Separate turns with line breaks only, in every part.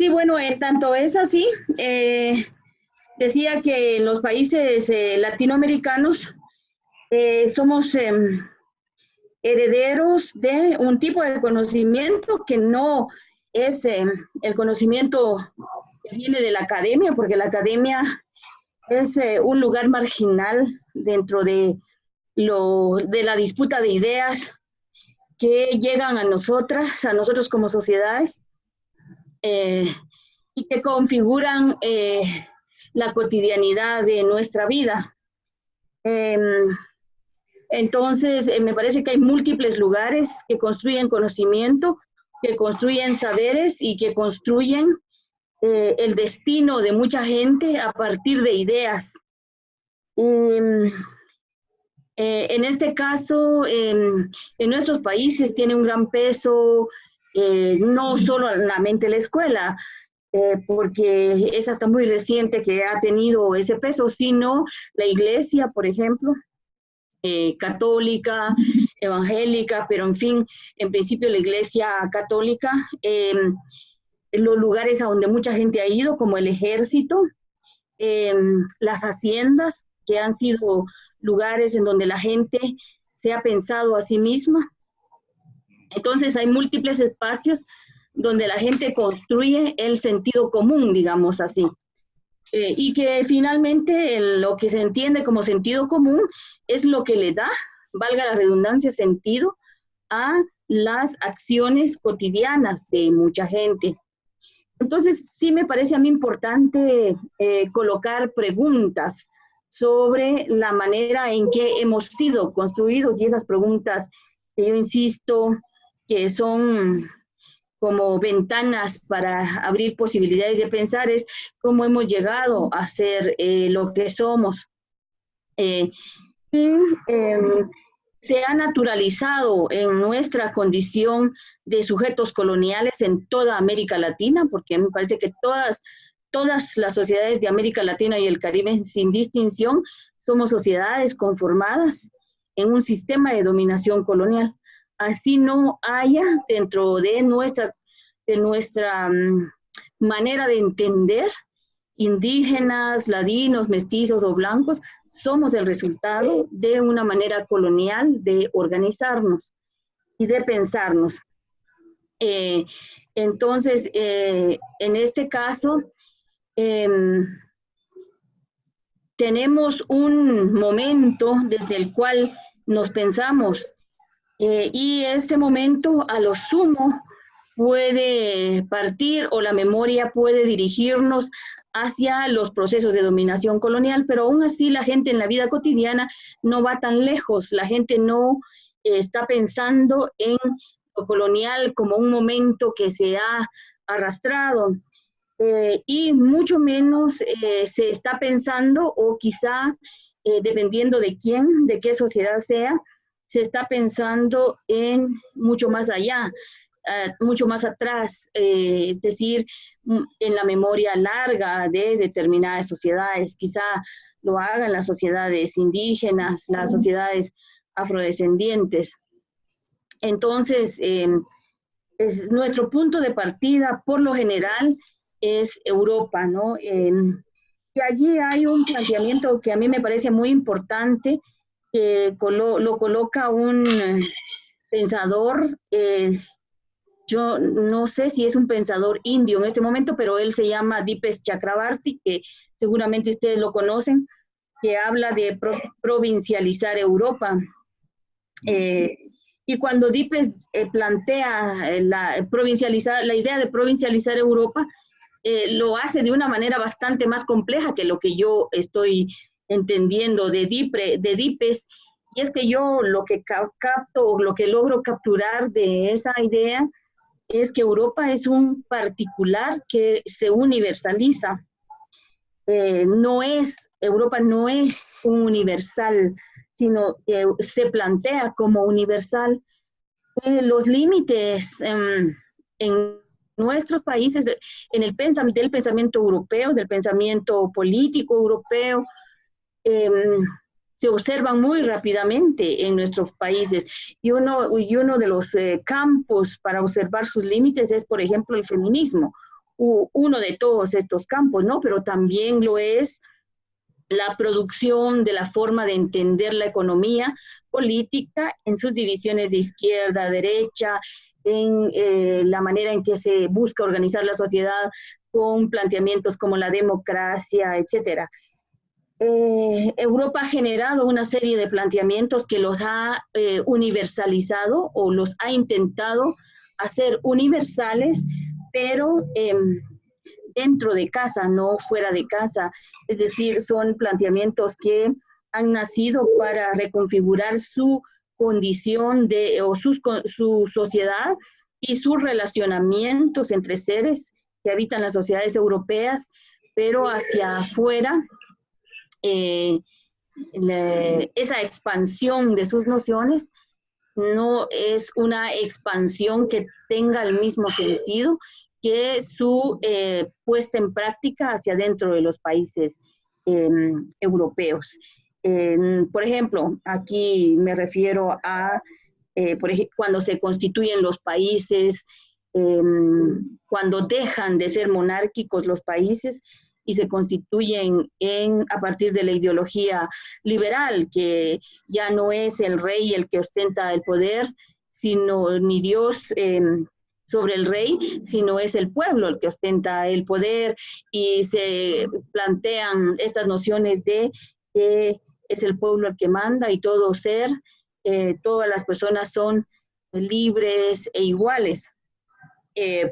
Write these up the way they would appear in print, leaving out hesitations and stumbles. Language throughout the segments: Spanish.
Sí, bueno, tanto es así. Decía que en los países latinoamericanos somos herederos de un tipo de conocimiento que no es el conocimiento que viene de la academia, porque la academia es un lugar marginal dentro de la disputa de ideas que llegan a nosotros como sociedades, eh, y que configuran la cotidianidad de nuestra vida. Eh, entonces, me parece que hay múltiples lugares que construyen conocimiento, que construyen saberes y que construyen el destino de mucha gente a partir de ideas. En este caso, en nuestros países tiene un gran peso, no solo la mente de la escuela, porque es hasta muy reciente que ha tenido ese peso, sino la iglesia, por ejemplo, católica, evangélica, pero en fin, en principio la iglesia católica, los lugares a donde mucha gente ha ido, como el ejército, las haciendas, que han sido lugares en donde la gente se ha pensado a sí misma. Entonces hay múltiples espacios donde la gente construye el sentido común, digamos así. Y que finalmente lo que se entiende como sentido común es lo que le da, valga la redundancia, sentido a las acciones cotidianas de mucha gente. Entonces, sí me parece a mí importante colocar preguntas sobre la manera en que hemos sido construidos, y esas preguntas que yo insisto que son como ventanas para abrir posibilidades de pensar, es cómo hemos llegado a ser lo que somos. Se ha naturalizado en nuestra condición de sujetos coloniales en toda América Latina, porque me parece que todas las sociedades de América Latina y el Caribe, sin distinción, somos sociedades conformadas en un sistema de dominación colonial. Así no haya dentro de nuestra manera de entender, indígenas, ladinos, mestizos o blancos, somos el resultado de una manera colonial de organizarnos y de pensarnos. Entonces, en este caso, tenemos un momento desde el cual nos pensamos, y este momento a lo sumo puede partir, o la memoria puede dirigirnos hacia los procesos de dominación colonial, pero aún así la gente en la vida cotidiana no va tan lejos, la gente no está pensando en lo colonial como un momento que se ha arrastrado, y mucho menos se está pensando, o quizá dependiendo de quién, de qué sociedad sea, se está pensando en mucho más allá, mucho más atrás, es decir, en la memoria larga de determinadas sociedades. Quizá lo hagan las sociedades indígenas, las sociedades afrodescendientes. Entonces, es nuestro punto de partida, por lo general, es Europa, ¿no? Y allí hay un planteamiento que a mí me parece muy importante, que lo coloca un pensador, yo no sé si es un pensador indio en este momento, pero él se llama Dipesh Chakrabarty, que seguramente ustedes lo conocen, que habla de provincializar Europa. Y cuando Dipesh plantea la idea de provincializar Europa, lo hace de una manera bastante más compleja que lo que yo estoy entendiendo de Dipesh, y es que yo lo que capto, lo que logro capturar de esa idea, es que Europa es un particular que se universaliza. Europa no es un universal, sino que se plantea como universal. Los límites en nuestros países, en el pensamiento europeo, del pensamiento político europeo, se observan muy rápidamente en nuestros países, y uno de los campos para observar sus límites es, por ejemplo, el feminismo uno de todos estos campos, ¿no? Pero también lo es la producción de la forma de entender la economía política en sus divisiones de izquierda, derecha, en la manera en que se busca organizar la sociedad con planteamientos como la democracia, etcétera. Europa ha generado una serie de planteamientos que los ha universalizado o los ha intentado hacer universales, pero dentro de casa, no fuera de casa. Es decir, son planteamientos que han nacido para reconfigurar su condición o su sociedad y sus relacionamientos entre seres que habitan las sociedades europeas, pero hacia afuera, esa expansión de sus nociones no es una expansión que tenga el mismo sentido que su puesta en práctica hacia dentro de los países europeos. Por ejemplo, aquí me refiero a cuando se constituyen los países, cuando dejan de ser monárquicos los países y se constituyen a partir de la ideología liberal, que ya no es el rey el que ostenta el poder, sino ni Dios sobre el rey, sino es el pueblo el que ostenta el poder, y se plantean estas nociones de que es el pueblo el que manda y todo ser, todas las personas son libres e iguales.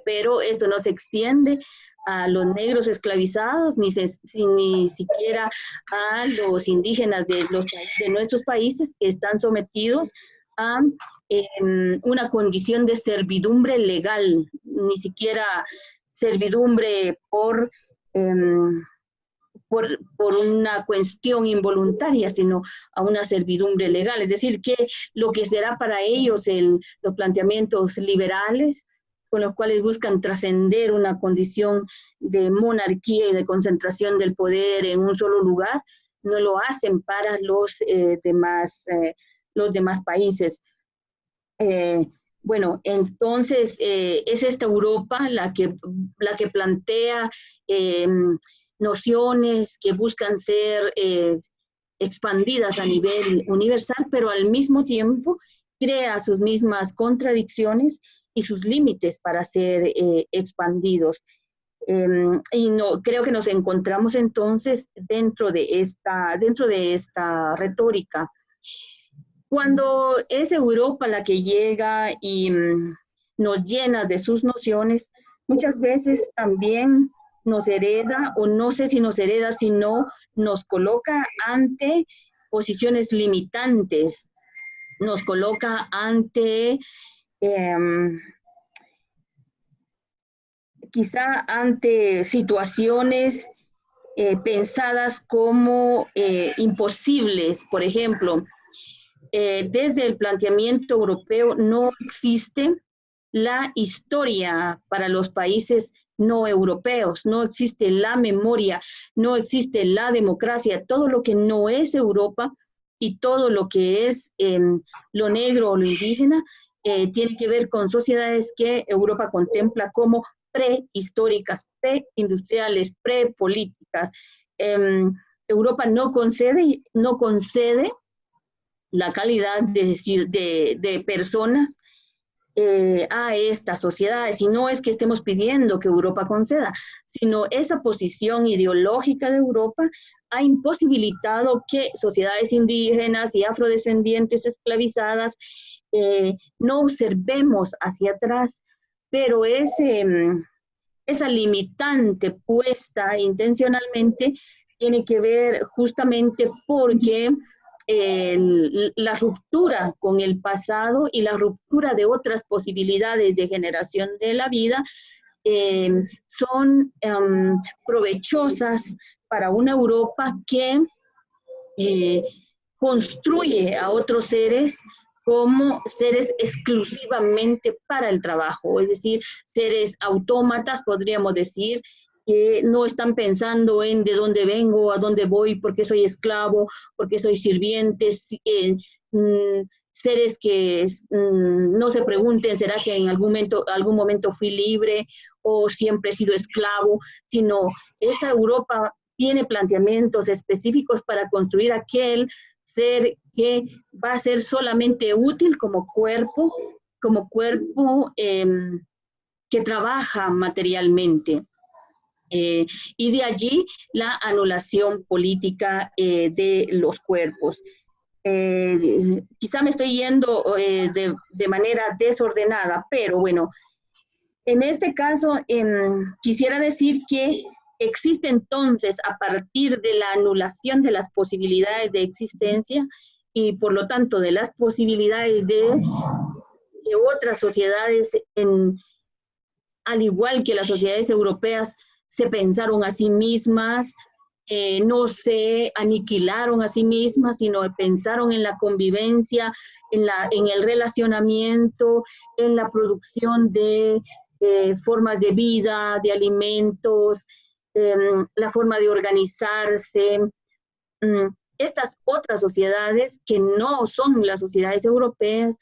Pero esto no se extiende a los negros esclavizados, ni siquiera a los indígenas de nuestros países que están sometidos a una condición de servidumbre legal, ni siquiera servidumbre por una cuestión involuntaria, sino a una servidumbre legal. Es decir, que lo que será para ellos los planteamientos liberales, con los cuales buscan trascender una condición de monarquía y de concentración del poder en un solo lugar, no lo hacen para los demás países. Bueno, entonces es esta Europa la que plantea nociones que buscan ser expandidas a nivel universal, pero al mismo tiempo crea sus mismas contradicciones y sus límites para ser expandidos. Y creo que nos encontramos entonces dentro de esta retórica. Cuando es Europa la que llega y nos llena de sus nociones, muchas veces también nos hereda, o no sé si nos hereda, sino nos coloca ante posiciones limitantes, nos coloca ante quizá ante situaciones pensadas como imposibles. Por ejemplo, desde el planteamiento europeo no existe la historia para los países no europeos, no existe la memoria, no existe la democracia. Todo lo que no es Europa y todo lo que es lo negro o lo indígena tiene que ver con sociedades que Europa contempla como prehistóricas, preindustriales, prepolíticas. Europa no concede la calidad de personas a estas sociedades, y no es que estemos pidiendo que Europa conceda, sino esa posición ideológica de Europa ha imposibilitado que sociedades indígenas y afrodescendientes esclavizadas no observemos hacia atrás, pero esa limitante puesta intencionalmente tiene que ver justamente porque la ruptura con el pasado y la ruptura de otras posibilidades de generación de la vida son provechosas para una Europa que construye a otros seres como seres exclusivamente para el trabajo, es decir, seres autómatas, podríamos decir, que no están pensando en de dónde vengo, a dónde voy, por qué soy esclavo, por qué soy sirviente, seres que no se pregunten, ¿será que en algún momento fui libre o siempre he sido esclavo, sino esa Europa tiene planteamientos específicos para construir aquel ser que va a ser solamente útil como cuerpo que trabaja materialmente. Y de allí la anulación política de los cuerpos. Quizá me estoy yendo de manera desordenada, pero bueno, en este caso quisiera decir que existe entonces, a partir de la anulación de las posibilidades de existencia y por lo tanto de las posibilidades de otras sociedades, al igual que las sociedades europeas, se pensaron a sí mismas, no se aniquilaron a sí mismas, sino pensaron en la convivencia, en el relacionamiento, en la producción de formas de vida, de alimentos, la forma de organizarse. Estas otras sociedades que no son las sociedades europeas,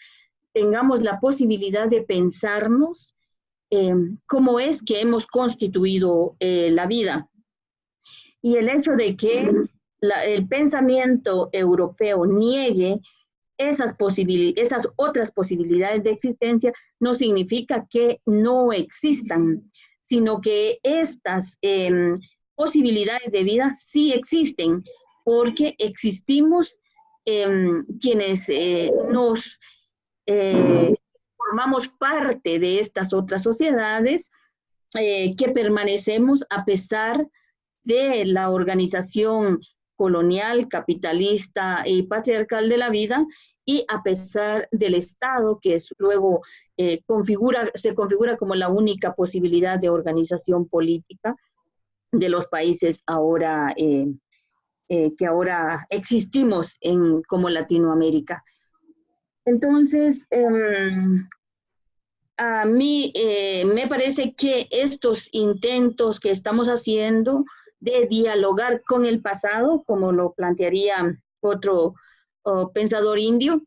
tengamos la posibilidad de pensarnos cómo es que hemos constituido la vida. Y el hecho de que el pensamiento europeo niegue esas otras posibilidades de existencia no significa que no existan, sino que estas posibilidades de vida sí existen, porque existimos quienes nos formamos parte de estas otras sociedades que permanecemos a pesar de la organización colonial, capitalista y patriarcal de la vida, y a pesar del Estado, que luego se configura como la única posibilidad de organización política de los países ahora, que ahora existimos como Latinoamérica. Entonces, a mí me parece que estos intentos que estamos haciendo de dialogar con el pasado, como lo plantearía otro pensador indio,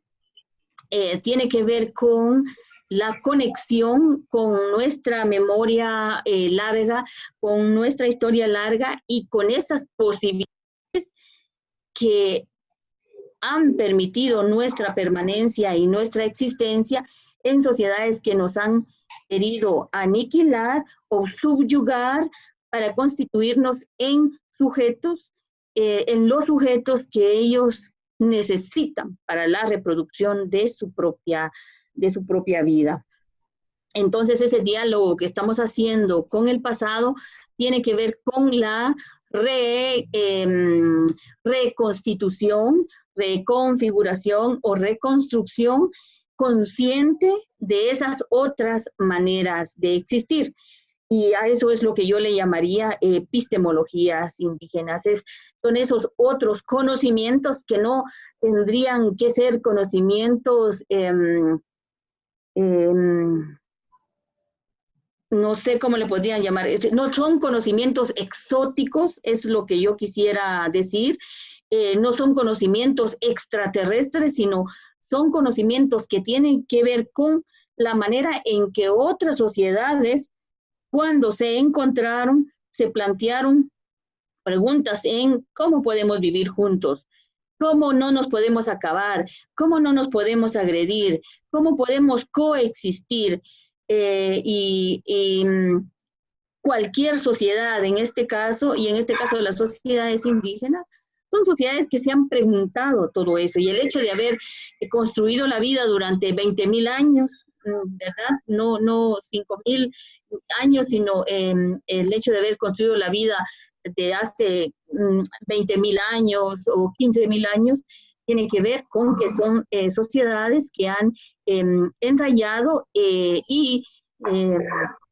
tiene que ver con la conexión con nuestra memoria larga, con nuestra historia larga y con esas posibilidades que han permitido nuestra permanencia y nuestra existencia en sociedades que nos han querido aniquilar o subyugar para constituirnos en sujetos, en los sujetos que ellos necesitan para la reproducción de su propia vida. Entonces, ese diálogo que estamos haciendo con el pasado tiene que ver con la reconstitución, reconfiguración o reconstrucción consciente de esas otras maneras de existir. Y a eso es lo que yo le llamaría epistemologías indígenas. Son esos otros conocimientos que no tendrían que ser conocimientos, no sé cómo le podrían llamar, no son conocimientos exóticos, es lo que yo quisiera decir, no son conocimientos extraterrestres, sino son conocimientos que tienen que ver con la manera en que otras sociedades, cuando se encontraron, se plantearon preguntas en cómo podemos vivir juntos, cómo no nos podemos acabar, cómo no nos podemos agredir, cómo podemos coexistir. Cualquier sociedad en este caso, y en este caso de las sociedades indígenas, son sociedades que se han preguntado todo eso, y el hecho de haber construido la vida durante 20.000 años, ¿verdad? No 5.000 años, sino el hecho de haber construido la vida de hace 20.000 años o 15.000 años, tiene que ver con que son sociedades que han ensayado y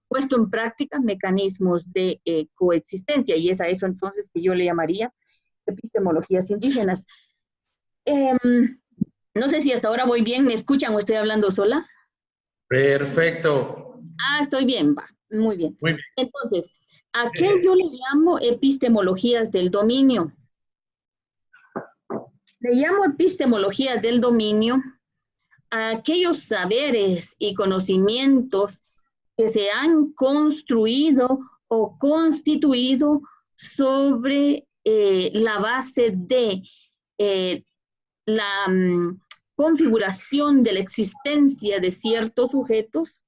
puesto en práctica mecanismos de coexistencia, y es a eso entonces que yo le llamaría epistemologías indígenas. No sé si hasta ahora voy bien, ¿me escuchan o estoy hablando sola?
Perfecto.
Estoy bien, va, muy bien.
Muy bien.
Entonces, ¿a qué yo le llamo epistemologías del dominio? Le llamo epistemologías del dominio a aquellos saberes y conocimientos que se han construido o constituido sobre la base de la configuración de la existencia de ciertos sujetos,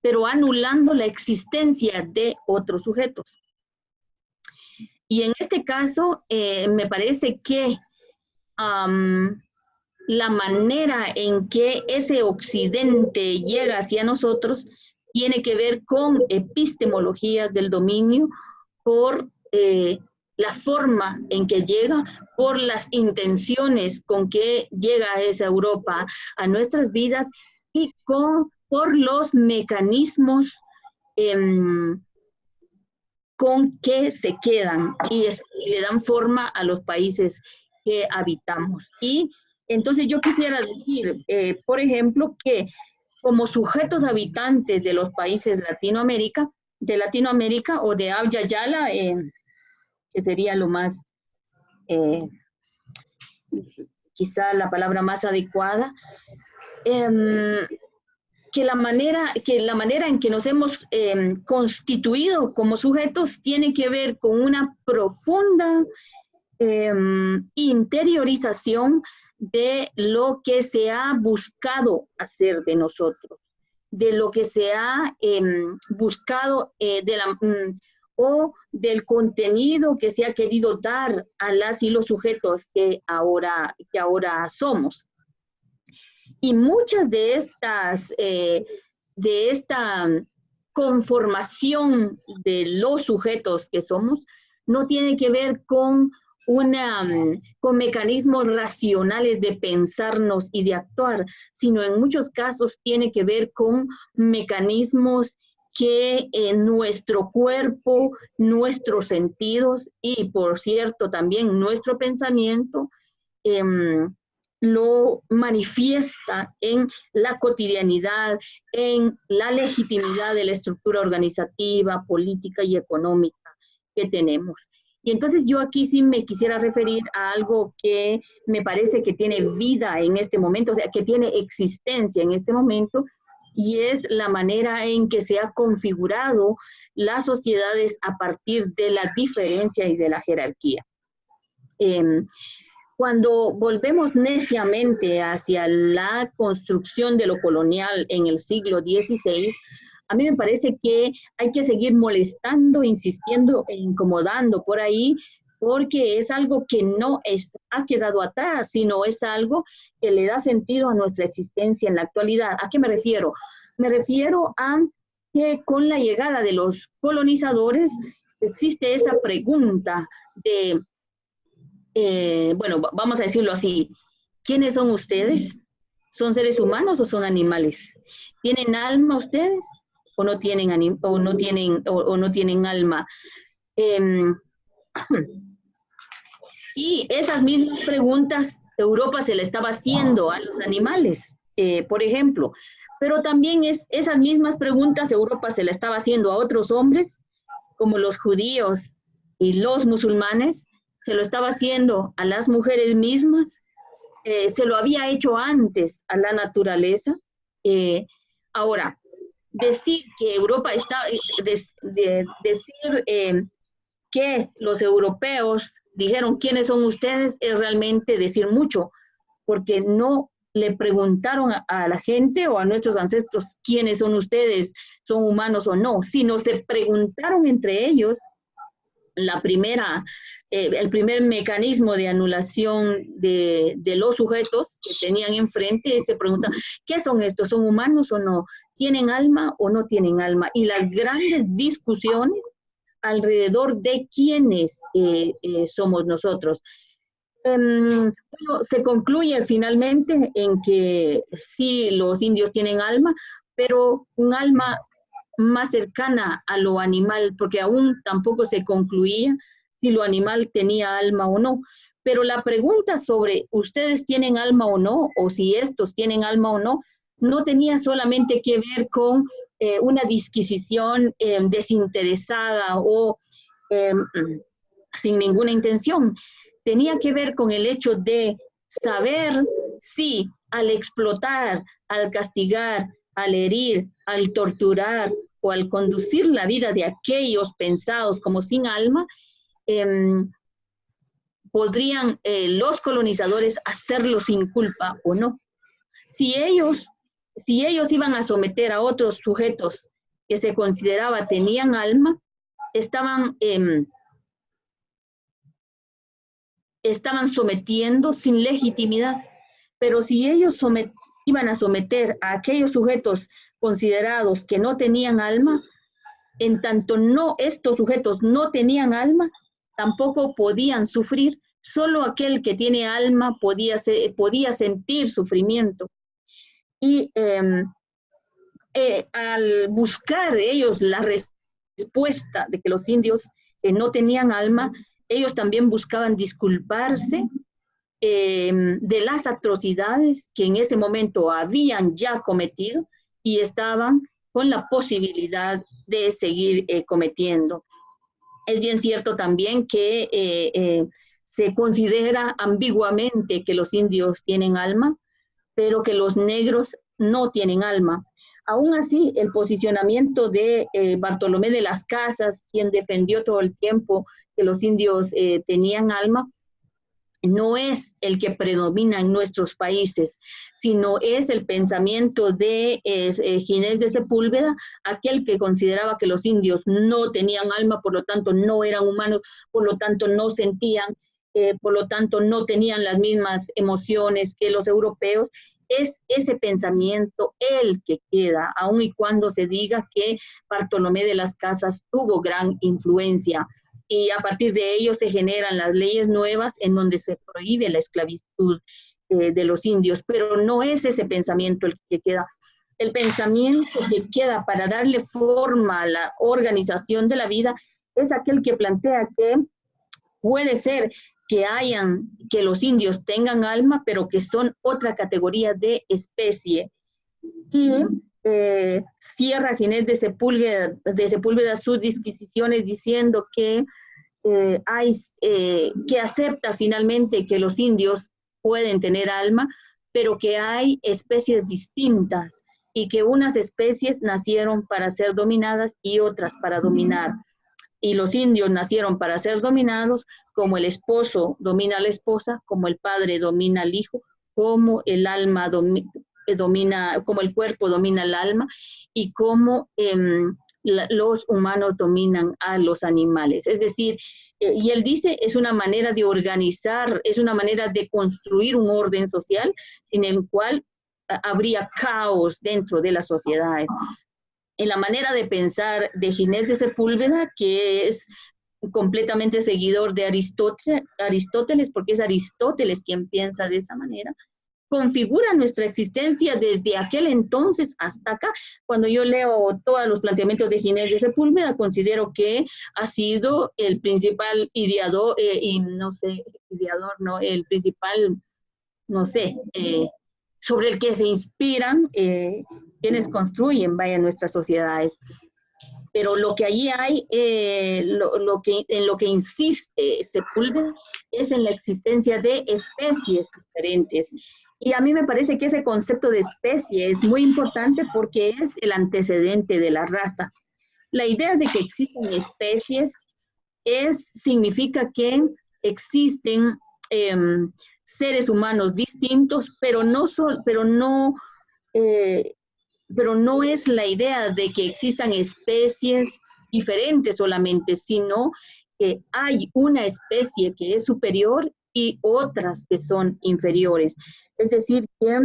pero anulando la existencia de otros sujetos. Y en este caso, me parece que la manera en que ese occidente llega hacia nosotros tiene que ver con epistemologías del dominio, por la forma en que llega, por las intenciones con que llega esa Europa a nuestras vidas y por los mecanismos con que se quedan y le dan forma a los países que habitamos. Y entonces yo quisiera decir, por ejemplo, que como sujetos habitantes de los países de Latinoamérica o de Abya Yala, que sería lo más, quizá la palabra más adecuada, que la manera en que nos hemos constituido como sujetos tiene que ver con una profunda interiorización de lo que se ha buscado hacer de nosotros, de lo que se ha buscado o del contenido que se ha querido dar a las y los sujetos que ahora somos. Y muchas de esta conformación de los sujetos que somos no tiene que ver con mecanismos racionales de pensarnos y de actuar, sino en muchos casos tiene que ver con mecanismos que nuestro cuerpo, nuestros sentidos y, por cierto, también nuestro pensamiento lo manifiesta en la cotidianidad, en la legitimidad de la estructura organizativa, política y económica que tenemos. Y entonces yo aquí sí me quisiera referir a algo que me parece que tiene vida en este momento, o sea, que tiene existencia en este momento, y es la manera en que se ha configurado las sociedades a partir de la diferencia y de la jerarquía. Cuando volvemos neciamente hacia la construcción de lo colonial en el siglo XVI, a mí me parece que hay que seguir molestando, insistiendo e incomodando por ahí, porque es algo que no ha quedado atrás, sino es algo que le da sentido a nuestra existencia en la actualidad. ¿A qué me refiero? Me refiero a que con la llegada de los colonizadores existe esa pregunta de, bueno, vamos a decirlo así, ¿quiénes son ustedes? ¿Son seres humanos o son animales? ¿Tienen alma ustedes? ¿O no tienen alma? Y esas mismas preguntas Europa se le estaba haciendo a los animales, por ejemplo, pero también esas mismas preguntas Europa se le estaba haciendo a otros hombres, como los judíos y los musulmanes, se lo estaba haciendo a las mujeres mismas, se lo había hecho antes a la naturaleza. Ahora, decir que Europa está, decir que los europeos dijeron quiénes son ustedes es realmente decir mucho, porque no le preguntaron a la gente o a nuestros ancestros quiénes son ustedes, son humanos o no, sino se preguntaron entre ellos. El primer mecanismo de anulación de los sujetos que tenían enfrente, se preguntan, ¿qué son estos? ¿Son humanos o no? ¿Tienen alma o no tienen alma? Y las grandes discusiones alrededor de quiénes somos nosotros. Bueno, se concluye finalmente en que sí, los indios tienen alma, pero un alma más cercana a lo animal, porque aún tampoco se concluía si lo animal tenía alma o no. Pero la pregunta sobre ustedes tienen alma o no, o si estos tienen alma o no, no tenía solamente que ver con una disquisición desinteresada o sin ninguna intención. Tenía que ver con el hecho de saber si al explotar, al castigar, al herir, al torturar o al conducir la vida de aquellos pensados como sin alma, podrían los colonizadores hacerlo sin culpa o no. Si ellos iban a someter a otros sujetos que se consideraba tenían alma, estaban sometiendo sin legitimidad. Pero si ellos iban a someter a aquellos sujetos considerados que no tenían alma, en tanto estos sujetos no tenían alma, tampoco podían sufrir. Solo aquel que tiene alma podía sentir sufrimiento. Y al buscar ellos la respuesta de que los indios no tenían alma, ellos también buscaban disculparse de las atrocidades que en ese momento habían ya cometido y estaban con la posibilidad de seguir cometiendo. Es bien cierto también que se considera ambiguamente que los indios tienen alma, pero que los negros no tienen alma. Aún así, el posicionamiento de Bartolomé de las Casas, quien defendió todo el tiempo que los indios tenían alma, no es el que predomina en nuestros países, sino es el pensamiento de Ginés de Sepúlveda, aquel que consideraba que los indios no tenían alma, por lo tanto no eran humanos, por lo tanto no sentían, por lo tanto no tenían las mismas emociones que los europeos. Es ese pensamiento el que queda, aun y cuando se diga que Bartolomé de las Casas tuvo gran influencia. Y a partir de ello se generan las leyes nuevas en donde se prohíbe la esclavitud de los indios, pero no es ese pensamiento el que queda. El pensamiento que queda para darle forma a la organización de la vida es aquel que plantea que puede ser que los indios tengan alma, pero que son otra categoría de especie. Y cierra Ginés de Sepúlveda sus disquisiciones diciendo que que acepta finalmente que los indios pueden tener alma, pero que hay especies distintas y que unas especies nacieron para ser dominadas y otras para dominar. Y los indios nacieron para ser dominados, como el esposo domina a la esposa, como el padre domina al hijo, como el alma como el cuerpo domina el alma y como los humanos dominan a los animales. Es decir, y él dice, es una manera de organizar, es una manera de construir un orden social sin el cual habría caos dentro de la sociedad. En la manera de pensar de Ginés de Sepúlveda, que es completamente seguidor de Aristóteles, porque es Aristóteles quien piensa de esa manera, configura nuestra existencia desde aquel entonces hasta acá. Cuando yo leo todos los planteamientos de Ginés de Sepúlveda, considero que ha sido el principal ideador, el principal, sobre el que se inspiran quienes construyen, nuestras sociedades. Pero lo que allí hay, en lo que insiste Sepúlveda, es en la existencia de especies diferentes. Y a mí me parece que ese concepto de especie es muy importante porque es el antecedente de la raza. La idea de que existen especies significa que existen seres humanos distintos, pero no es la idea de que existan especies diferentes solamente, sino que hay una especie que es superior y otras que son inferiores. Es decir, que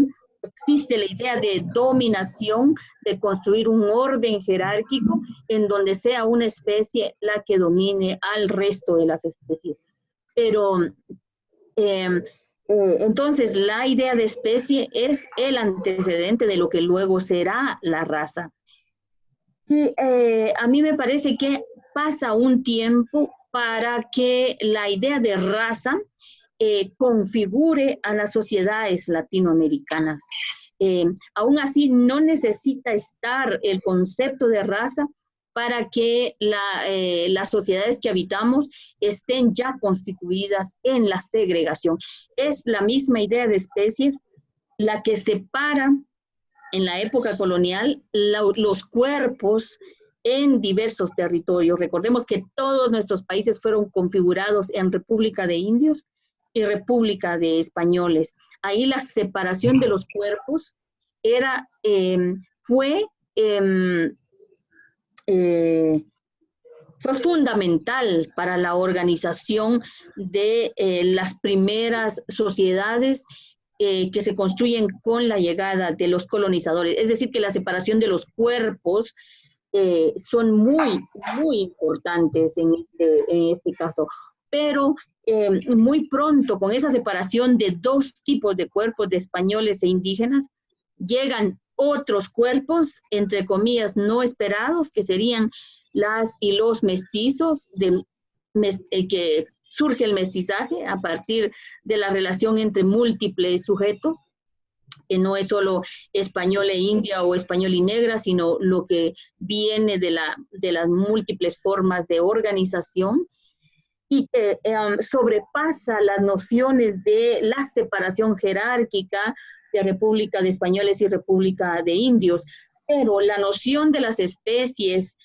existe la idea de dominación, de construir un orden jerárquico en donde sea una especie la que domine al resto de las especies. Pero entonces la idea de especie es el antecedente de lo que luego será la raza. Y a mí me parece que pasa un tiempo para que la idea de raza configure a las sociedades latinoamericanas. Aún así, no necesita estar el concepto de raza para que las sociedades que habitamos estén ya constituidas en la segregación. Es la misma idea de especies la que separa en la época colonial, los cuerpos en diversos territorios. Recordemos que todos nuestros países fueron configurados en República de Indios y República de Españoles. Ahí la separación de los cuerpos era, fue fundamental para la organización de las primeras sociedades que se construyen con la llegada de los colonizadores. Es decir, que la separación de los cuerpos son muy, muy importantes en este caso. Pero muy pronto, con esa separación de dos tipos de cuerpos de españoles e indígenas, llegan otros cuerpos, entre comillas, no esperados, que serían las y los mestizos, que surge el mestizaje a partir de la relación entre múltiples sujetos, que no es solo español e india o español y negra, sino lo que viene de las múltiples formas de organización, y que sobrepasa las nociones de la separación jerárquica de República de Españoles y República de Indios. Pero la noción de las especies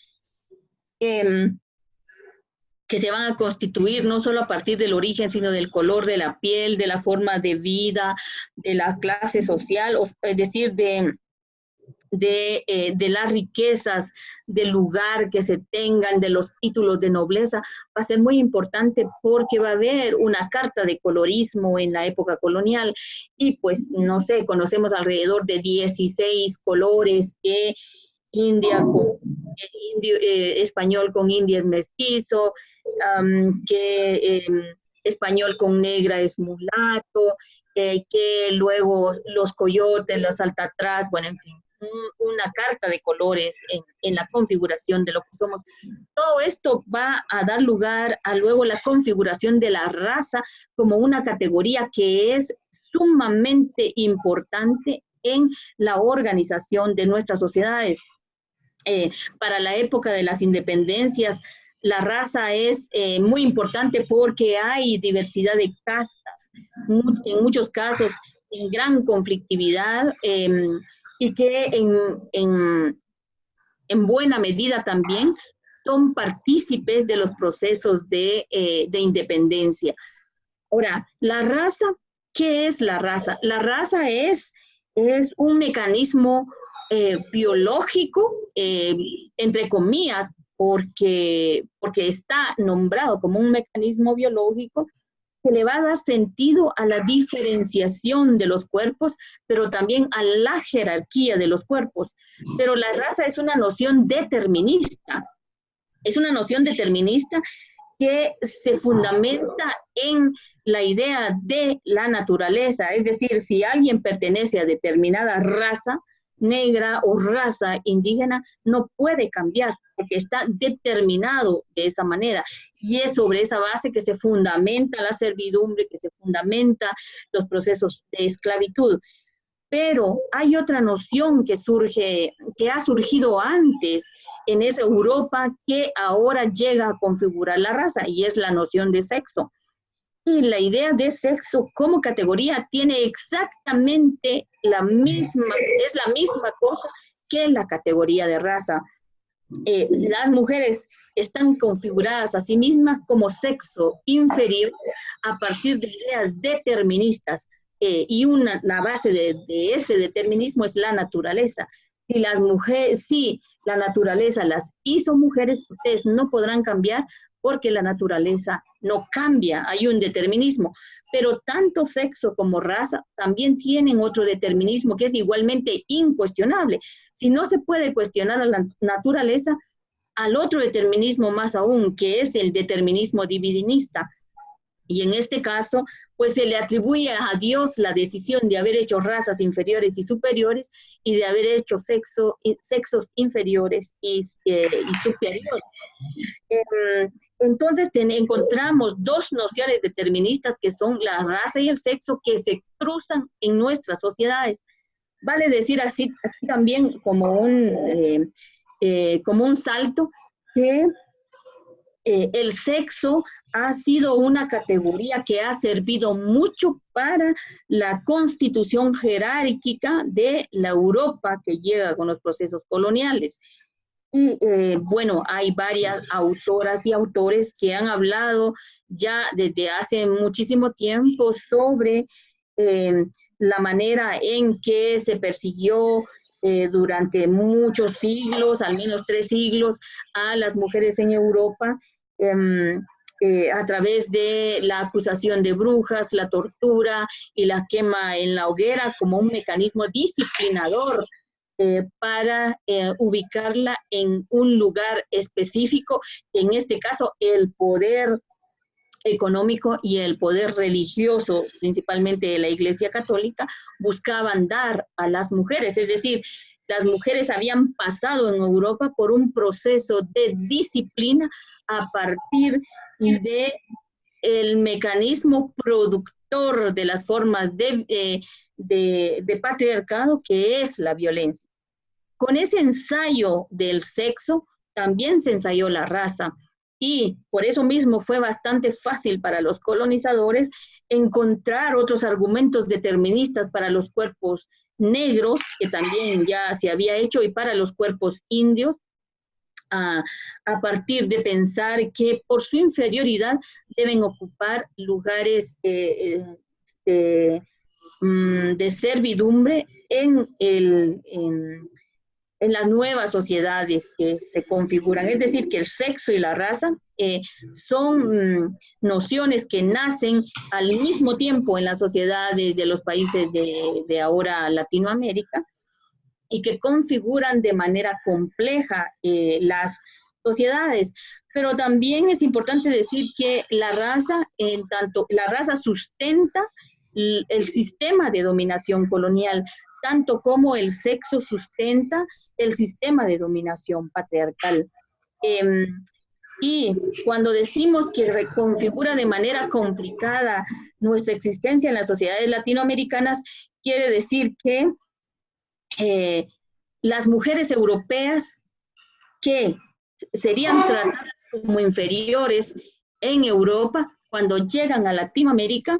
que se van a constituir no solo a partir del origen, sino del color de la piel, de la forma de vida, de la clase social, es decir, de las riquezas del lugar que se tengan, de los títulos de nobleza, va a ser muy importante porque va a haber una carta de colorismo en la época colonial y pues, no sé, conocemos alrededor de 16 colores que español con india es mestizo, que español con negra es mulato, que luego los coyotes, los altatraz, bueno, en fin, una carta de colores en la configuración de lo que somos. Todo esto va a dar lugar a luego la configuración de la raza como una categoría que es sumamente importante en la organización de nuestras sociedades. Para la época de las independencias, la raza es muy importante porque hay diversidad de castas, en muchos casos en gran conflictividad, y que en buena medida también son partícipes de los procesos de independencia. Ahora, la raza, ¿qué es la raza? La raza es un mecanismo biológico, entre comillas, porque está nombrado como un mecanismo biológico que le va a dar sentido a la diferenciación de los cuerpos, pero también a la jerarquía de los cuerpos. Pero la raza es una noción determinista. Es una noción determinista que se fundamenta en la idea de la naturaleza. Es decir, si alguien pertenece a determinada raza negra o raza indígena, no puede cambiar porque está determinado de esa manera. Y es sobre esa base que se fundamenta la servidumbre, que se fundamenta los procesos de esclavitud. Pero hay otra noción que ha surgido antes en esa Europa que ahora llega a configurar la raza, y es la noción de sexo. Y la idea de sexo como categoría tiene exactamente es la misma cosa que la categoría de raza. Las mujeres están configuradas a sí mismas como sexo inferior a partir de ideas deterministas, y la base de ese determinismo es la naturaleza. Si las mujeres, si la naturaleza las hizo mujeres, ustedes no podrán cambiar porque la naturaleza no cambia, hay un determinismo. Pero tanto sexo como raza también tienen otro determinismo que es igualmente incuestionable. Si no se puede cuestionar a la naturaleza, al otro determinismo más aún, que es el determinismo divinista. Y en este caso, pues se le atribuye a Dios la decisión de haber hecho razas inferiores y superiores y de haber hecho sexos inferiores y superiores. Entonces encontramos dos nociones deterministas que son la raza y el sexo que se cruzan en nuestras sociedades. Vale decir así también como un salto que el sexo ha sido una categoría que ha servido mucho para la constitución jerárquica de la Europa que llega con los procesos coloniales. Y bueno, hay varias autoras y autores que han hablado ya desde hace muchísimo tiempo sobre la manera en que se persiguió durante muchos siglos, al menos 3 siglos, a las mujeres en Europa, a través de la acusación de brujas, la tortura y la quema en la hoguera como un mecanismo disciplinador para ubicarla en un lugar específico, en este caso el poder económico y el poder religioso, principalmente de la Iglesia Católica, buscaban dar a las mujeres, es decir, las mujeres habían pasado en Europa por un proceso de disciplina a partir de el mecanismo productor de las formas de patriarcado que es la violencia. Con ese ensayo del sexo también se ensayó la raza y por eso mismo fue bastante fácil para los colonizadores encontrar otros argumentos deterministas para los cuerpos negros, que también ya se había hecho, y para los cuerpos indios, a partir de pensar que por su inferioridad deben ocupar lugares de servidumbre en las nuevas sociedades que se configuran. Es decir, que el sexo y la raza son nociones que nacen al mismo tiempo en las sociedades de los países de ahora Latinoamérica y que configuran de manera compleja las sociedades. Pero también es importante decir que la raza, en tanto la raza sustenta el sistema de dominación colonial, tanto como el sexo sustenta el sistema de dominación patriarcal. Y cuando decimos que reconfigura de manera complicada nuestra existencia en las sociedades latinoamericanas, quiere decir que las mujeres europeas que serían tratadas como inferiores en Europa, cuando llegan a Latinoamérica,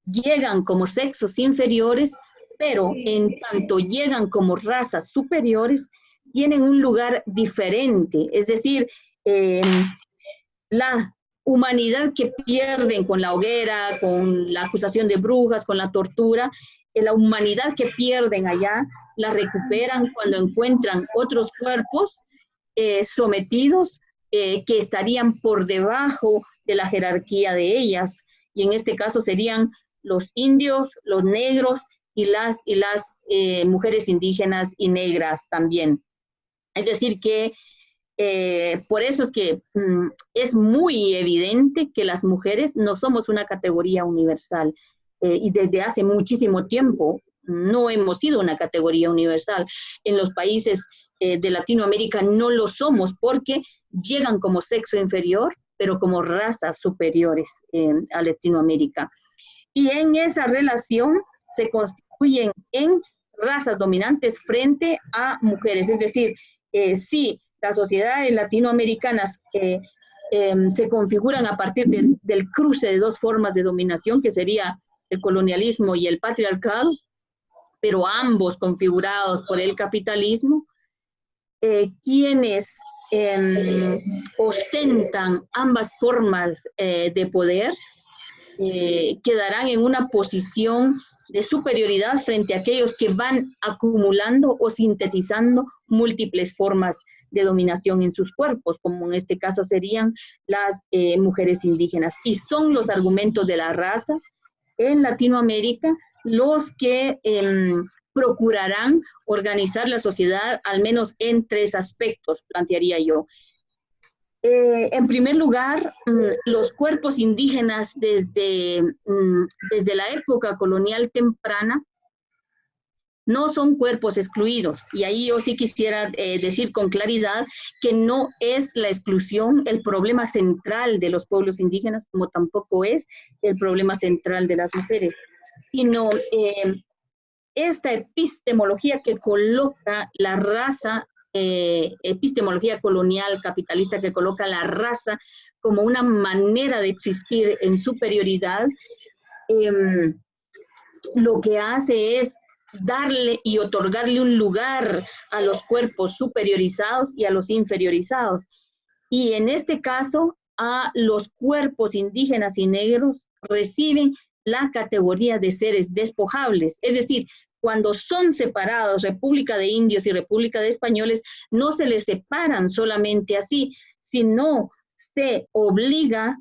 llegan como sexos inferiores, pero en tanto llegan como razas superiores, tienen un lugar diferente. Es decir, la humanidad que pierden con la hoguera, con la acusación de brujas, con la tortura, la humanidad que pierden allá, la recuperan cuando encuentran otros cuerpos sometidos que estarían por debajo de la jerarquía de ellas. Y en este caso serían los indios, los negros y las mujeres indígenas y negras también. Es decir que por eso es que es muy evidente que las mujeres no somos una categoría universal y desde hace muchísimo tiempo no hemos sido una categoría universal. En los países de Latinoamérica no lo somos porque llegan como sexo inferior, pero como razas superiores a Latinoamérica. Y en esa relación se constituyen en razas dominantes frente a mujeres. Es decir, sí, las sociedades latinoamericanas se configuran a partir del cruce de dos formas de dominación, que sería el colonialismo y el patriarcado, pero ambos configurados por el capitalismo, quienes ostentan ambas formas de poder, quedarán en una posición de superioridad frente a aquellos que van acumulando o sintetizando múltiples formas de dominación en sus cuerpos, como en este caso serían las mujeres indígenas. Y son los argumentos de la raza en Latinoamérica los que procurarán organizar la sociedad, al menos en 3 aspectos, plantearía yo. En primer lugar, los cuerpos indígenas desde la época colonial temprana no son cuerpos excluidos. Y ahí yo sí quisiera decir con claridad que no es la exclusión el problema central de los pueblos indígenas, como tampoco es el problema central de las mujeres, sino esta epistemología que coloca la raza epistemología colonial capitalista que coloca la raza como una manera de existir en superioridad, lo que hace es darle y otorgarle un lugar a los cuerpos superiorizados y a los inferiorizados. Y en este caso, a los cuerpos indígenas y negros reciben la categoría de seres despojables, es decir, cuando son separados República de Indios y República de Españoles, no se les separan solamente así, sino se obliga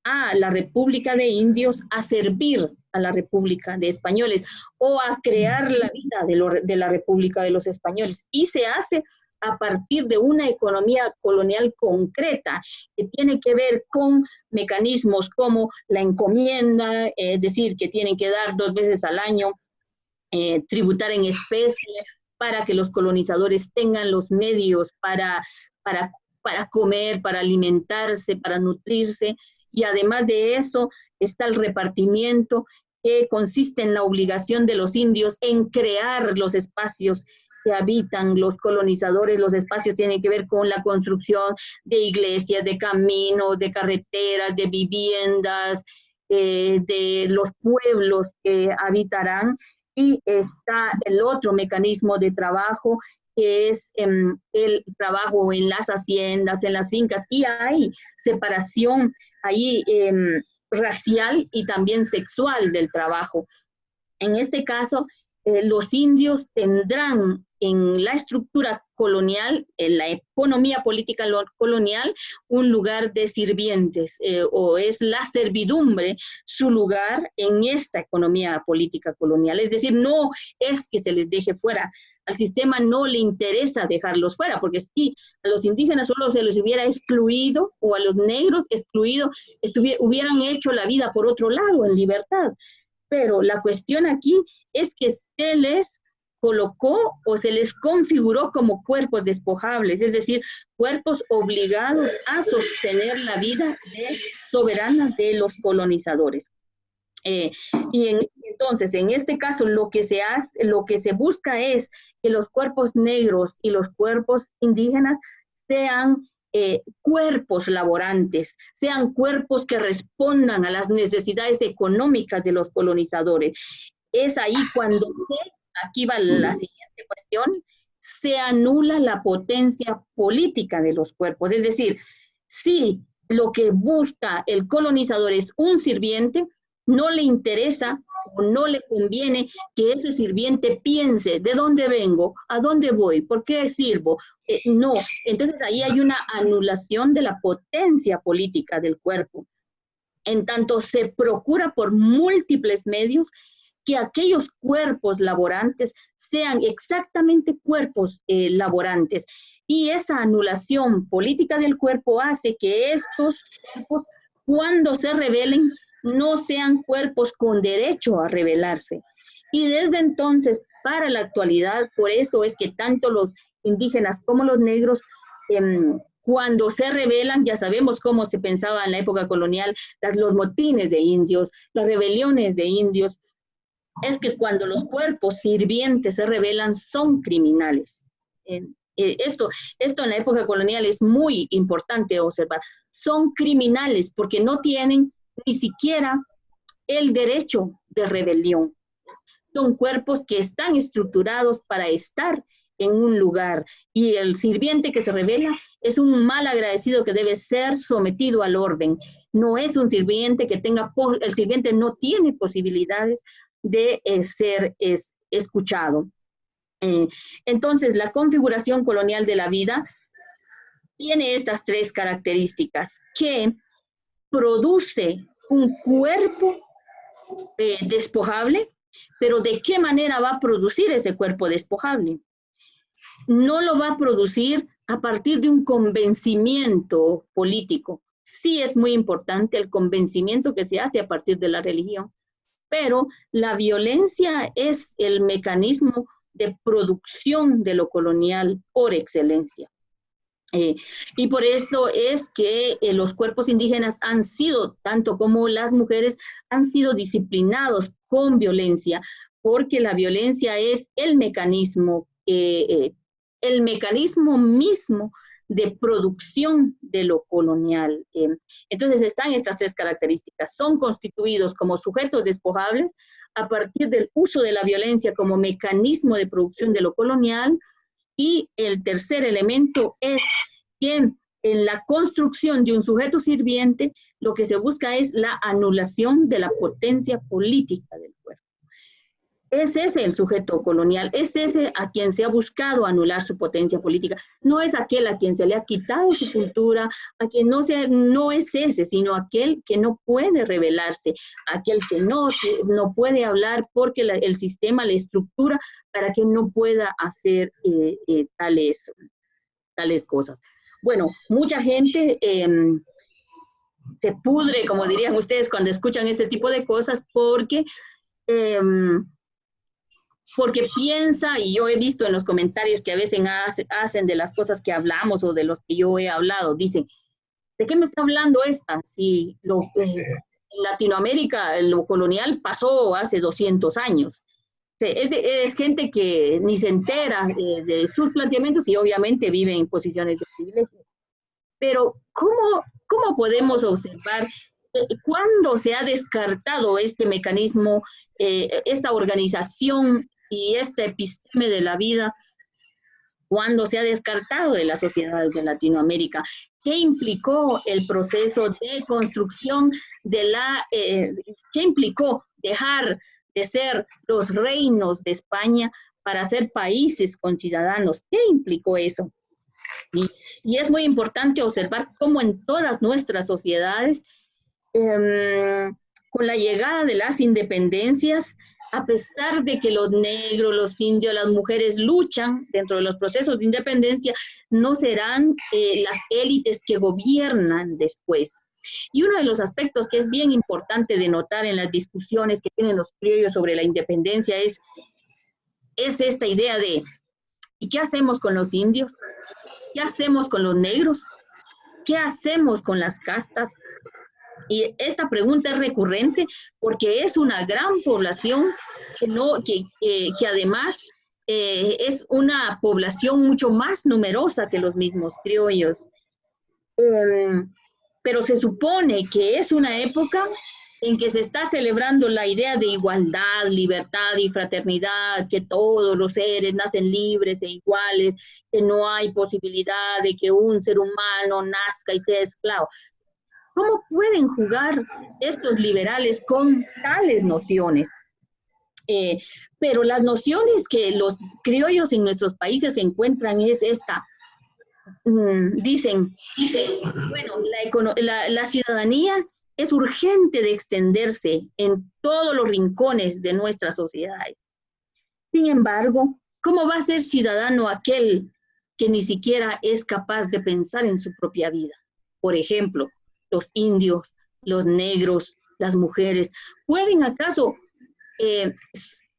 a la República de Indios a servir a la República de Españoles o a crear la vida de la República de los Españoles. Y se hace a partir de una economía colonial concreta que tiene que ver con mecanismos como la encomienda, es decir, que tienen que dar 2 veces al año, tributar en especie para que los colonizadores tengan los medios para comer, para alimentarse, para nutrirse. Y además de eso está el repartimiento, que consiste en la obligación de los indios en crear los espacios que habitan los colonizadores. Los espacios tienen que ver con la construcción de iglesias, de caminos, de carreteras, de viviendas, de los pueblos que habitarán. Y está el otro mecanismo de trabajo, que es el trabajo en las haciendas, en las fincas, y hay separación ahí racial y también sexual del trabajo. En este caso, los indios tendrán en la estructura colonial, en la economía política colonial, un lugar de sirvientes, o es la servidumbre su lugar en esta economía política colonial. Es decir, no es que se les deje fuera, al sistema no le interesa dejarlos fuera, porque si a los indígenas solo se les hubiera excluido, o a los negros excluido, hubieran hecho la vida por otro lado, en libertad. Pero la cuestión aquí es que se les colocó o se les configuró como cuerpos despojables, es decir, cuerpos obligados a sostener la vida soberana de los colonizadores. Entonces, en este caso, lo que se busca es que los cuerpos negros y los cuerpos indígenas sean cuerpos laborantes, sean cuerpos que respondan a las necesidades económicas de los colonizadores. Es ahí cuando, aquí va la siguiente cuestión, se anula la potencia política de los cuerpos. Es decir, si lo que busca el colonizador es un sirviente, no le interesa o no le conviene que ese sirviente piense de dónde vengo, a dónde voy, por qué sirvo. No, entonces ahí hay una anulación de la potencia política del cuerpo. En tanto se procura por múltiples medios que aquellos cuerpos laborantes sean exactamente cuerpos laborantes. Y esa anulación política del cuerpo hace que estos cuerpos, cuando se rebelen, no sean cuerpos con derecho a rebelarse. Y desde entonces, para la actualidad, por eso es que tanto los indígenas como los negros, cuando se rebelan, ya sabemos cómo se pensaba en la época colonial, los motines de indios, las rebeliones de indios, es que cuando los cuerpos sirvientes se rebelan, son criminales. Esto en la época colonial es muy importante observar. Son criminales porque no tienen ni siquiera el derecho de rebelión. Son cuerpos que están estructurados para estar en un lugar, y el sirviente que se rebela es un mal agradecido que debe ser sometido al orden. No es un sirviente que tenga, el sirviente no tiene posibilidades de ser escuchado. Entonces, la configuración colonial de la vida tiene estas 3 características, que produce un cuerpo despojable, pero ¿de qué manera va a producir ese cuerpo despojable? No lo va a producir a partir de un convencimiento político. Sí es muy importante el convencimiento que se hace a partir de la religión, pero la violencia es el mecanismo de producción de lo colonial por excelencia. Y por eso es que los cuerpos indígenas han sido, tanto como las mujeres, han sido disciplinados con violencia, porque la violencia es el mecanismo, el mecanismo mismo de producción de lo colonial. Entonces están estas tres características. Son constituidos como sujetos despojables a partir del uso de la violencia como mecanismo de producción de lo colonial. Y el tercer elemento es que en la construcción de un sujeto sirviente, lo que se busca es la anulación de la potencia política del cuerpo. Es ese el sujeto colonial, es ese a quien se ha buscado anular su potencia política. No es aquel a quien se le ha quitado su cultura, a quien no es ese, sino aquel que no puede rebelarse, aquel que no puede hablar porque el sistema le estructura para que no pueda hacer tales cosas. Bueno, mucha gente se pudre, como dirían ustedes, cuando escuchan este tipo de cosas, porque piensa, y yo he visto en los comentarios que a veces hacen de las cosas que hablamos o de los que yo he hablado, dicen, ¿de qué me está hablando esta? Si en Latinoamérica lo colonial pasó hace 200 años. Es gente que ni se entera de sus planteamientos y obviamente vive en posiciones de privilegio. Pero ¿cómo podemos observar cuándo se ha descartado este mecanismo, esta organización y este episteme de la vida, cuándo se ha descartado de las sociedades de Latinoamérica? ¿Qué implicó el proceso de construcción qué implicó dejar de ser los reinos de España para ser países con ciudadanos? ¿Qué implicó eso? Y es muy importante observar cómo en todas nuestras sociedades, con la llegada de las independencias, a pesar de que los negros, los indios, las mujeres luchan dentro de los procesos de independencia, no serán las élites que gobiernan después. Y uno de los aspectos que es bien importante de notar en las discusiones que tienen los criollos sobre la independencia es esta idea de ¿y qué hacemos con los indios? ¿Qué hacemos con los negros? ¿Qué hacemos con las castas? Y esta pregunta es recurrente porque es una gran población que además es una población mucho más numerosa que los mismos criollos. Pero se supone que es una época en que se está celebrando la idea de igualdad, libertad y fraternidad, que todos los seres nacen libres e iguales, que no hay posibilidad de que un ser humano nazca y sea esclavo. ¿Cómo pueden jugar estos liberales con tales nociones? Pero las nociones que los criollos en nuestros países encuentran es esta. Dicen, bueno, la ciudadanía es urgente de extenderse en todos los rincones de nuestras sociedades. Sin embargo, ¿cómo va a ser ciudadano aquel que ni siquiera es capaz de pensar en su propia vida? Por ejemplo, los indios, los negros, las mujeres, ¿pueden acaso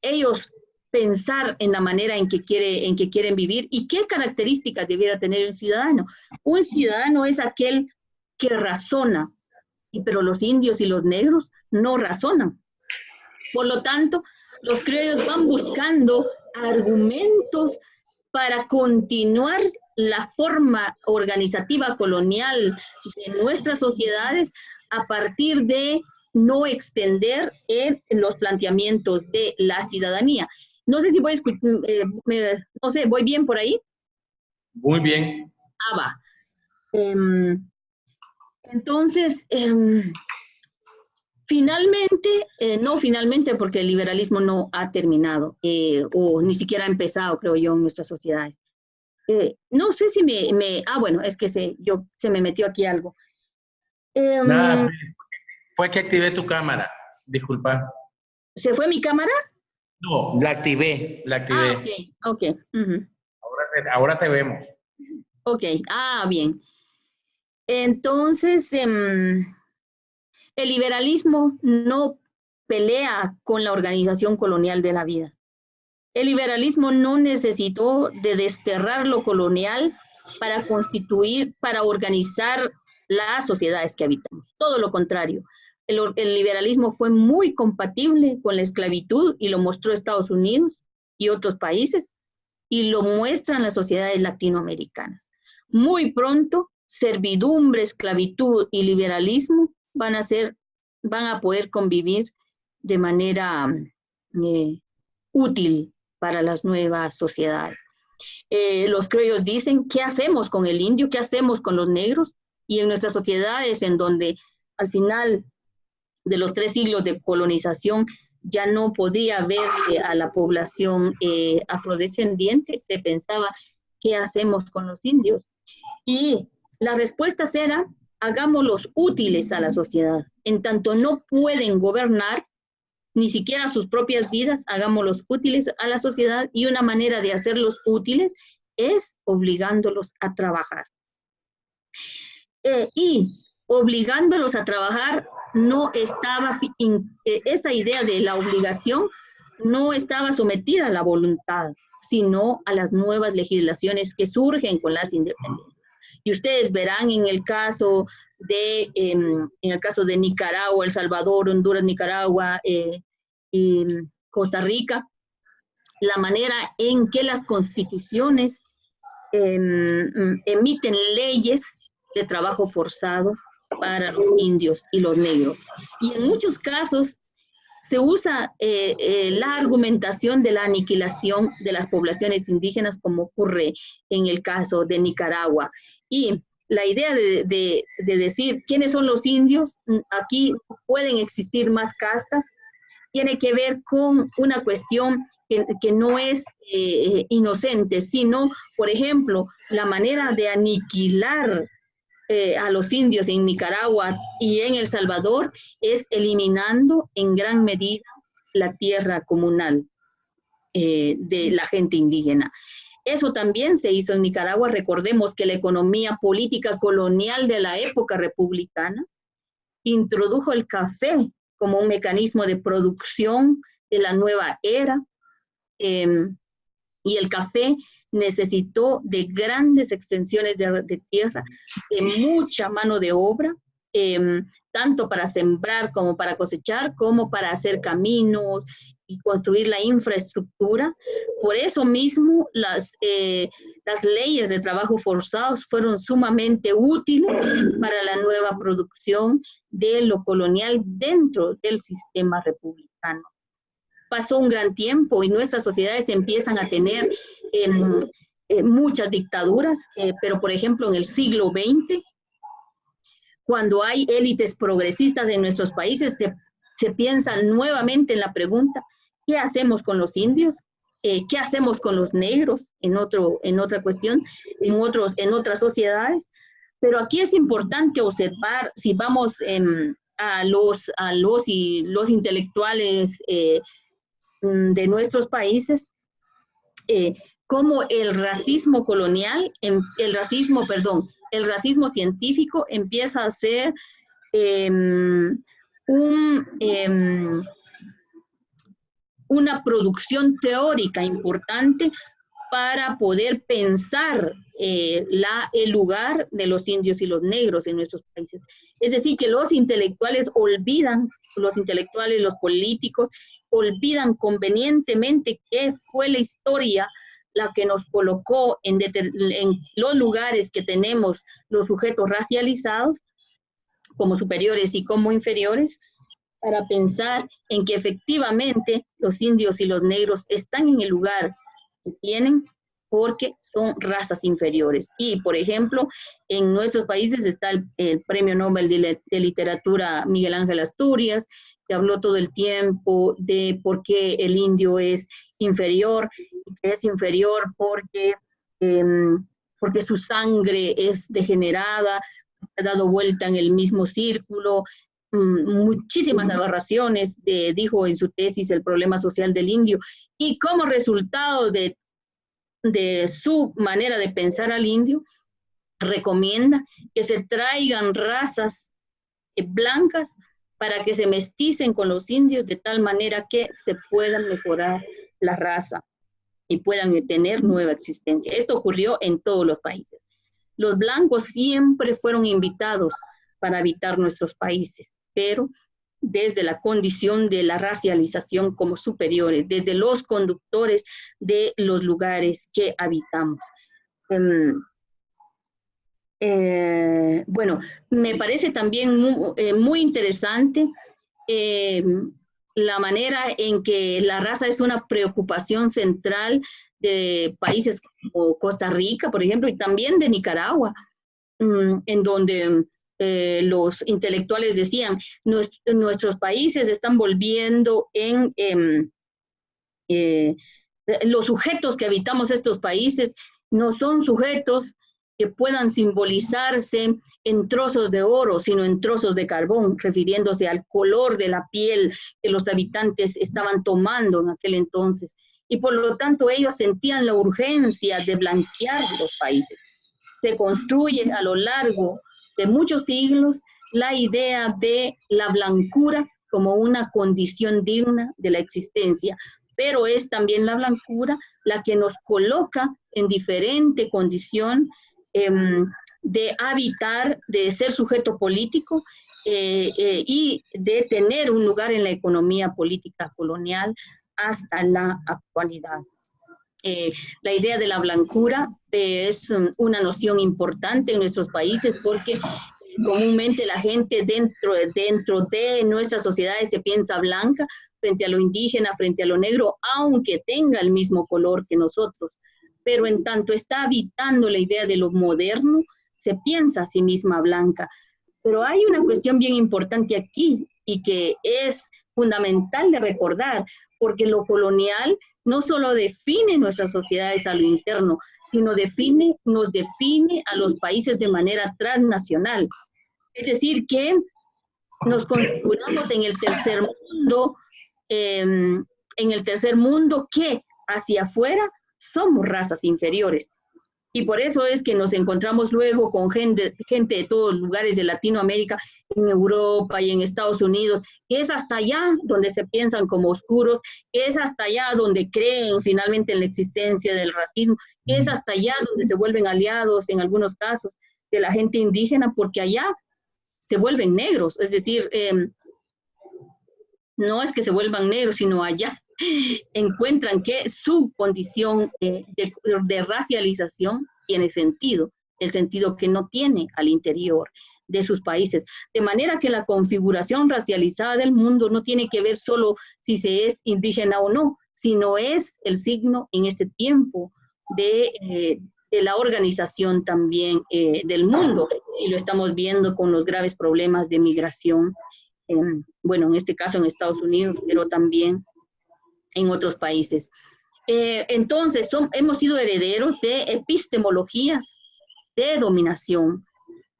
ellos pensar en la manera en que quieren vivir? ¿Y qué características debiera tener un ciudadano? Un ciudadano es aquel que razona, pero los indios y los negros no razonan. Por lo tanto, los criollos van buscando argumentos para continuar la forma organizativa colonial de nuestras sociedades a partir de no extender los planteamientos de la ciudadanía. No sé si voy bien por ahí.
Muy bien.
Va. Entonces, finalmente, porque el liberalismo no ha terminado, o ni siquiera ha empezado, creo yo, en nuestras sociedades. No sé si bueno, es que se me metió aquí algo.
Nada, fue que activé tu cámara, disculpa.
¿Se fue mi cámara?
No, la activé.
Ok.
Ahora te vemos.
Ok, bien. Entonces, el liberalismo no pelea con la organización colonial de la vida. El liberalismo no necesitó de desterrar lo colonial para organizar las sociedades que habitamos. Todo lo contrario. El liberalismo fue muy compatible con la esclavitud y lo mostró Estados Unidos y otros países. y lo muestran las sociedades latinoamericanas. Muy pronto, servidumbre, esclavitud y liberalismo van a poder convivir de manera útil para las nuevas sociedades. Los criollos dicen, ¿qué hacemos con el indio? ¿Qué hacemos con los negros? Y en nuestras sociedades, en donde al final de los 3 siglos de colonización ya no podía verse a la población afrodescendiente, se pensaba, ¿qué hacemos con los indios? Y las respuestas eran, hagámoslos útiles a la sociedad. En tanto no pueden gobernar, ni siquiera sus propias vidas, hagámoslos útiles a la sociedad, y una manera de hacerlos útiles es obligándolos a trabajar. Y obligándolos a trabajar no estaba, esa idea de la obligación no estaba sometida a la voluntad, sino a las nuevas legislaciones que surgen con las independencias. Y ustedes verán en el caso de Nicaragua, El Salvador, Honduras, Nicaragua y Costa Rica, la manera en que las constituciones emiten leyes de trabajo forzado para los indios y los negros. Y en muchos casos se usa la argumentación de la aniquilación de las poblaciones indígenas, como ocurre en el caso de Nicaragua. Y la idea de decir quiénes son los indios, aquí pueden existir más castas, tiene que ver con una cuestión que no es inocente, sino, por ejemplo, la manera de aniquilar a los indios en Nicaragua y en El Salvador es eliminando en gran medida la tierra comunal de la gente indígena. Eso también se hizo en Nicaragua. Recordemos que la economía política colonial de la época republicana introdujo el café como un mecanismo de producción de la nueva era, y el café necesitó de grandes extensiones de tierra, de mucha mano de obra, tanto para sembrar como para cosechar, como para hacer caminos y construir la infraestructura. Por eso mismo las leyes de trabajo forzados fueron sumamente útiles para la nueva producción de lo colonial dentro del sistema republicano. Pasó un gran tiempo y nuestras sociedades empiezan a tener muchas dictaduras, pero por ejemplo en el siglo XX, cuando hay élites progresistas en nuestros países, se piensa nuevamente en la pregunta, ¿qué hacemos con los indios? ¿Qué hacemos con los negros? En otra cuestión, en otras sociedades. Pero aquí es importante observar, si vamos a los intelectuales de nuestros países, cómo el racismo colonial, el racismo científico empieza a ser una producción teórica importante para poder pensar el lugar de los indios y los negros en nuestros países. Es decir, que los intelectuales, los políticos, olvidan convenientemente que fue la historia la que nos colocó en los lugares que tenemos los sujetos racializados, como superiores y como inferiores, para pensar en que efectivamente los indios y los negros están en el lugar que tienen porque son razas inferiores. Y, por ejemplo, en nuestros países está el Premio Nobel de Literatura Miguel Ángel Asturias, que habló todo el tiempo de por qué el indio es inferior, que es inferior porque su sangre es degenerada, ha dado vuelta en el mismo círculo, muchísimas aberraciones, dijo en su tesis El problema social del indio, y como resultado de su manera de pensar al indio, recomienda que se traigan razas blancas para que se mesticen con los indios de tal manera que se puedan mejorar la raza y puedan tener nueva existencia. Esto ocurrió en todos los países. Los blancos siempre fueron invitados para habitar nuestros países, pero desde la condición de la racialización como superiores, desde los conductores de los lugares que habitamos. Bueno, me parece también muy interesante la manera en que la raza es una preocupación central de países como Costa Rica, por ejemplo, y también de Nicaragua, en donde los intelectuales decían, nuestros países están volviendo los sujetos que habitamos estos países no son sujetos que puedan simbolizarse en trozos de oro, sino en trozos de carbón, refiriéndose al color de la piel que los habitantes estaban tomando en aquel entonces. Y por lo tanto ellos sentían la urgencia de blanquear los países. Se construye a lo largo de muchos siglos la idea de la blancura como una condición digna de la existencia, pero es también la blancura la que nos coloca en diferente condición de habitar, de ser sujeto político y de tener un lugar en la economía política colonial hasta la actualidad. La idea de la blancura es una noción importante en nuestros países porque comúnmente la gente dentro de nuestras sociedades se piensa blanca frente a lo indígena, frente a lo negro, aunque tenga el mismo color que nosotros. Pero en tanto está habitando la idea de lo moderno, se piensa a sí misma blanca. Pero hay una cuestión bien importante aquí y que es fundamental de recordar, porque lo colonial no solo define nuestras sociedades a lo interno, sino nos define a los países de manera transnacional. Es decir, que nos configuramos en el tercer mundo que hacia afuera somos razas inferiores. Y por eso es que nos encontramos luego con gente de todos lugares de Latinoamérica, en Europa y en Estados Unidos, que es hasta allá donde se piensan como oscuros, que es hasta allá donde creen finalmente en la existencia del racismo, que es hasta allá donde se vuelven aliados en algunos casos de la gente indígena, porque allá se vuelven negros, es decir, no es que se vuelvan negros, sino allá encuentran que su condición de racialización tiene sentido, el sentido que no tiene al interior de sus países. De manera que la configuración racializada del mundo no tiene que ver solo si se es indígena o no, sino es el signo en este tiempo de la organización también del mundo. Y lo estamos viendo con los graves problemas de migración, bueno, en este caso en Estados Unidos, pero también en otros países. Entonces, hemos sido herederos de epistemologías de dominación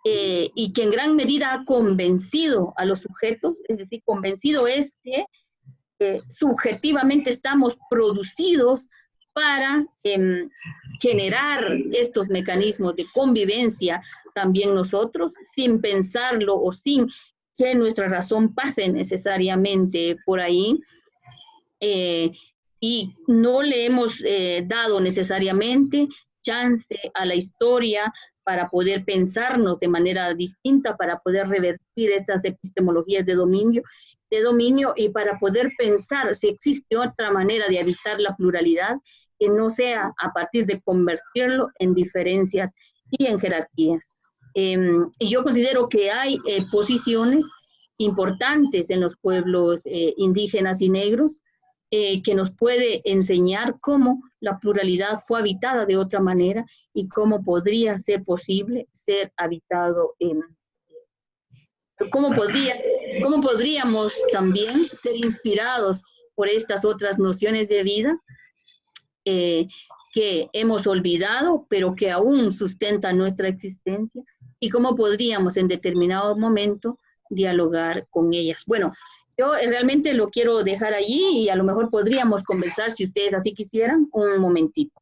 y que en gran medida ha convencido a los sujetos, es decir, convencido es que subjetivamente estamos producidos para generar estos mecanismos de convivencia también nosotros, sin pensarlo o sin que nuestra razón pase necesariamente por ahí. Y no le hemos dado necesariamente chance a la historia para poder pensarnos de manera distinta, para poder revertir estas epistemologías de dominio y para poder pensar si existe otra manera de habitar la pluralidad que no sea a partir de convertirlo en diferencias y en jerarquías. Y yo considero que hay posiciones importantes en los pueblos indígenas y negros que nos puede enseñar cómo la pluralidad fue habitada de otra manera y cómo podría ser posible ser habitado cómo podríamos también ser inspirados por estas otras nociones de vida que hemos olvidado, pero que aún sustentan nuestra existencia, y cómo podríamos en determinado momento dialogar con ellas. Bueno, yo realmente lo quiero dejar allí y a lo mejor podríamos conversar, si ustedes así quisieran, un momentito.